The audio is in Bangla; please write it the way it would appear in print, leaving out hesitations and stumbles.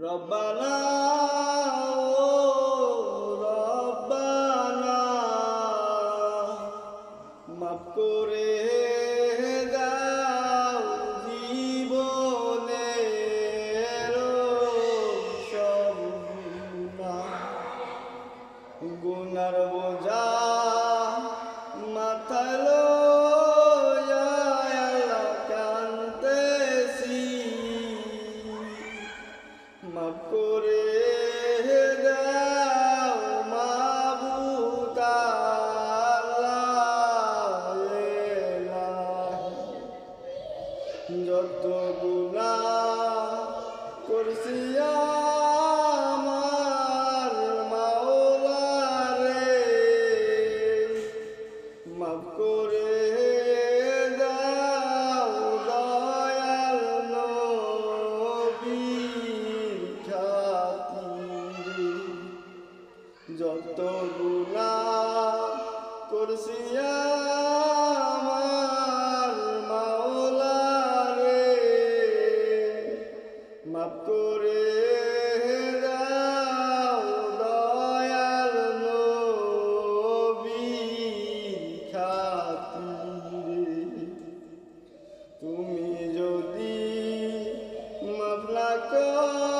রব্বানা ও রব্বানা মাফ করে দাও জীবনের সব গুনার বোঝা মাথায় লইয়া আল্লাহ কাঁদতেছি। মাফ করে দাও মাবুদ আল্লাহ, যত গুনাহ করছি আমার মাওলা রে, মাফ করে দাও দয়াল নবীর খাতিরে। যত গুনাহ করছি আমার মাওলা রে, মাফ করে দাও দয়াল নবীর খাতিরে। তুমি যদি মাফ না করো